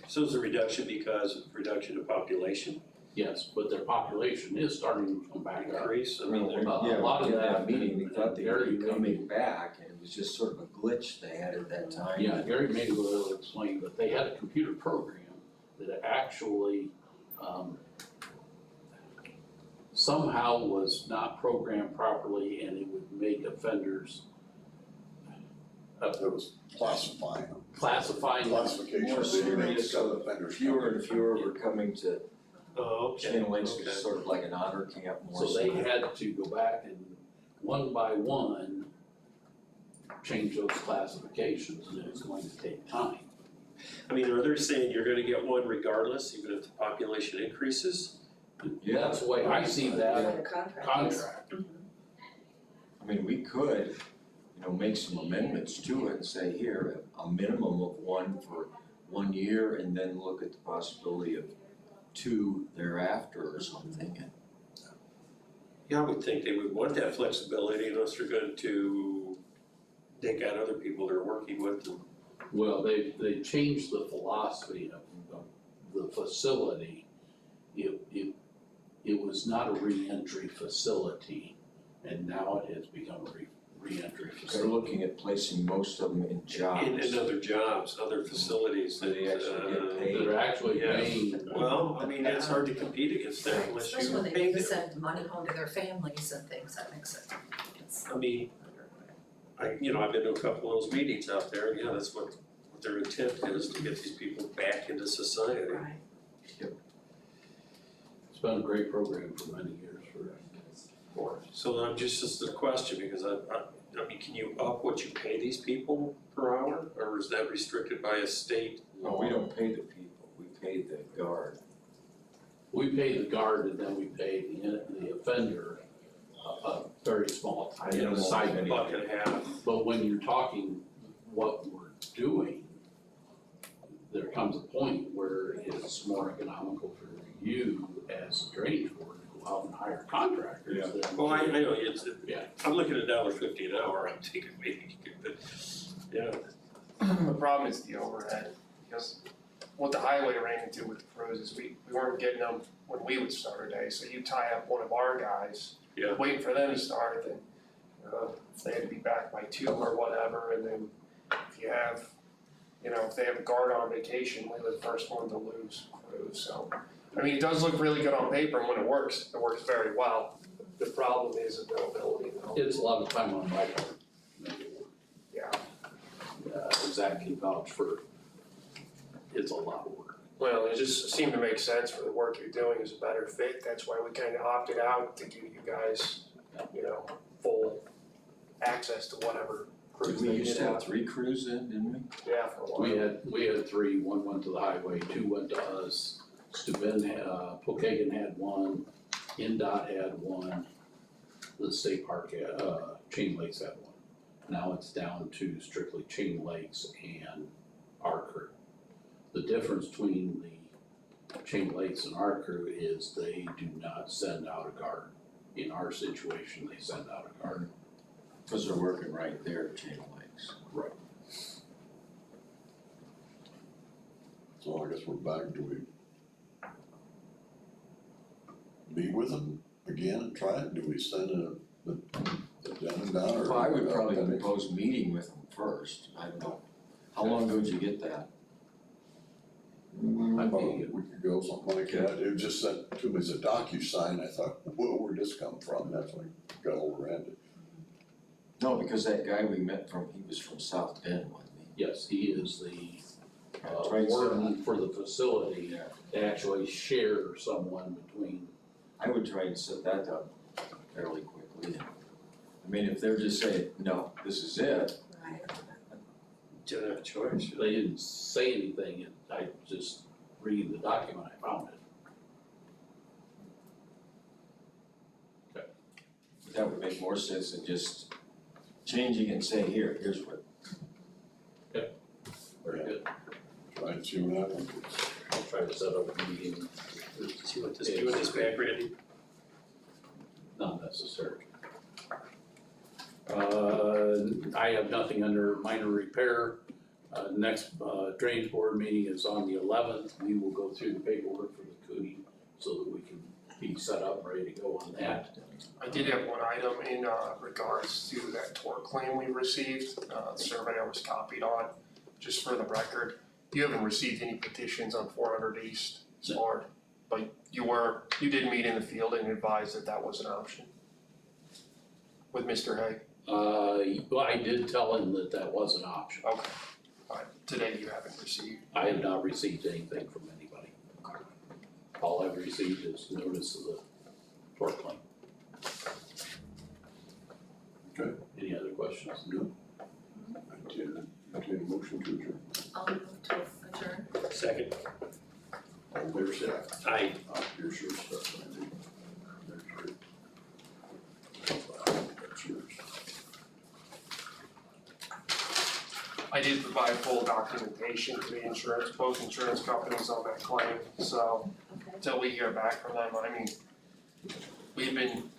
[SPEAKER 4] So is the reduction because of reduction of population
[SPEAKER 5] Yes, but their population is starting to come back up.
[SPEAKER 4] increase? I mean, they're-
[SPEAKER 5] A lot of
[SPEAKER 6] Yeah,
[SPEAKER 5] that-
[SPEAKER 6] meeting, we thought they
[SPEAKER 5] Gary
[SPEAKER 6] were coming back, and it was just sort of a glitch they had at that time.
[SPEAKER 5] Yeah, Gary maybe will explain, but they had a computer program that actually somehow was not programmed properly and it would make offenders
[SPEAKER 2] It was classifying them.
[SPEAKER 5] classifying.
[SPEAKER 2] Classification.
[SPEAKER 6] More serious, so
[SPEAKER 2] offenders.
[SPEAKER 6] fewer and fewer were coming to
[SPEAKER 4] Oh, okay,
[SPEAKER 6] Chain Links,
[SPEAKER 4] okay.
[SPEAKER 6] was sort of like an honor camp, more
[SPEAKER 5] So they had to go back and one by one change those classifications and it's going to take time.
[SPEAKER 4] I mean, are they saying you're gonna get one regardless, even if the population increases?
[SPEAKER 6] Yeah.
[SPEAKER 5] That's the way I see that
[SPEAKER 3] The contract.
[SPEAKER 5] contract.
[SPEAKER 6] I mean, we could, you know, make some amendments to it and say here, a minimum of 1 for 1 year, and then look at the possibility of 2 thereafter or something. And
[SPEAKER 4] Yeah, I would think they would want that flexibility unless they're going to take out other people they're working with them.
[SPEAKER 5] Well, they changed the philosophy of the facility. It was not a reentry facility, and now it has become a reentry
[SPEAKER 6] they're
[SPEAKER 5] facility.
[SPEAKER 6] looking at placing most of them in jobs.
[SPEAKER 4] In other jobs, other facilities
[SPEAKER 6] So they actually get paid.
[SPEAKER 5] They're actually
[SPEAKER 4] Yeah.
[SPEAKER 5] paying.
[SPEAKER 4] Well, I mean, it's hard to compete against that unless
[SPEAKER 3] Especially
[SPEAKER 4] you
[SPEAKER 3] when they
[SPEAKER 4] pay
[SPEAKER 3] need to
[SPEAKER 4] them.
[SPEAKER 3] send money home to their families and things, that makes it, it's
[SPEAKER 4] I mean, I've been to a couple of those meetings out there, and yeah, that's what their intent is, to get these people back into society.
[SPEAKER 3] right.
[SPEAKER 5] It's been a great program for many years for us.
[SPEAKER 4] So I'm just a question, because I mean, can you up what you pay these people per hour, or is that restricted by a state law?
[SPEAKER 6] No, we don't pay the people, we pay the guard.
[SPEAKER 5] We pay the guard and then we pay the offender a very small time,
[SPEAKER 6] Minimal
[SPEAKER 5] side
[SPEAKER 6] penny.
[SPEAKER 4] Buck and a half.
[SPEAKER 5] But when you're talking what we're doing, there comes a point where it's more economical for you as a drainage board to go out and hire contractors
[SPEAKER 6] Yeah.
[SPEAKER 5] than.
[SPEAKER 4] Well, I know,
[SPEAKER 5] Yeah.
[SPEAKER 4] I'm looking at $1.50 an hour, I'm thinking maybe you could, yeah.
[SPEAKER 9] The problem is the overhead, because what the highway ran into with the crews is we weren't getting them when we would start a day, so you tie up one of our guys.
[SPEAKER 4] Yeah.
[SPEAKER 9] Waiting for them to start, then, if they had to be back by 2 or whatever, and then if you have, if they have a guard on vacation, we're the first one to lose crews, so. I mean, it does look really good on paper, and when it works very well. The problem is availability, though.
[SPEAKER 5] It's a lot of time on my part.
[SPEAKER 9] Yeah.
[SPEAKER 5] Yeah. Zach can vouch for, it's a lot of work.
[SPEAKER 9] Well, it just seemed to make sense for the work you're doing is a better fit, that's why we kinda opted out to give you guys, full access to whatever crews
[SPEAKER 6] We
[SPEAKER 9] they
[SPEAKER 6] used
[SPEAKER 9] did
[SPEAKER 6] to have
[SPEAKER 9] have.
[SPEAKER 6] 3 crews then, didn't we?
[SPEAKER 9] Yeah, for a while.
[SPEAKER 5] We had 3, 1 went to the highway, 2 went to us. Steuben had, Pokagon had 1, NDOT had 1, the state park, Chain Lakes had 1. Now it's down to strictly Chain Lakes and our crew. The difference between the Chain Lakes and our crew is they do not send out a guard. In our situation, they send out a guard.
[SPEAKER 6] Cause they're working right there at Chain Lakes.
[SPEAKER 5] Right.
[SPEAKER 2] So I guess we're back, do we meet with them again and try it? Do we send a addendum down or?
[SPEAKER 6] Well, I would probably
[SPEAKER 2] appendix?
[SPEAKER 6] propose meeting with them first, I don't know. How long ago did you get that?
[SPEAKER 2] About a week ago, something like that. It was just sent to me as a DocuSign. I thought, whoa, where'd this come from? That's when I got overran.
[SPEAKER 6] No, because that guy we met he was from South Bend, wasn't he?
[SPEAKER 5] Yes, he is the
[SPEAKER 6] Right, so-
[SPEAKER 5] warden for the facility
[SPEAKER 6] Yeah.
[SPEAKER 5] to actually share someone between.
[SPEAKER 6] I would try and set that up fairly quickly. I mean, if they're just saying, no, this is it,
[SPEAKER 3] Right.
[SPEAKER 4] Didn't have a choice.
[SPEAKER 5] They didn't say anything, and I just reading the document, I found it.
[SPEAKER 6] that would make more sense than just changing and saying, here's what.
[SPEAKER 5] Very good.
[SPEAKER 2] Try and see what happens.
[SPEAKER 5] I'll try to set up a meeting.
[SPEAKER 4] See what this, do with this back, Randy?
[SPEAKER 5] Not necessary. I have nothing under minor repair. Next, drainage board meeting is on the 11th. We will go through the paperwork for the Cooney so that we can be set up, ready to go on that.
[SPEAKER 9] I did have one item in regards to that tort claim we received, the surveyor was copied on, just for the record. You haven't received any petitions on 400 East, or, but you did meet in the field and advised that that was an option with Mr. Hay?
[SPEAKER 5] Well, I did tell him that that was an option.
[SPEAKER 9] Okay, alright, today you haven't received.
[SPEAKER 5] I have not received anything from anybody. All I've received is notice of the tort claim.
[SPEAKER 2] Okay.
[SPEAKER 5] Any other questions?
[SPEAKER 2] No. I did, a motion to adjourn.
[SPEAKER 3] I'll move to adjourn.
[SPEAKER 4] Second,
[SPEAKER 2] All in favor, say aye.
[SPEAKER 4] aye.
[SPEAKER 2] Here's your stuff, Andy. There's your. That's yours.
[SPEAKER 9] I did provide full documentation to the insurance, both insurance companies on that claim, so
[SPEAKER 3] Okay.
[SPEAKER 9] until we hear back from them, I mean, we've been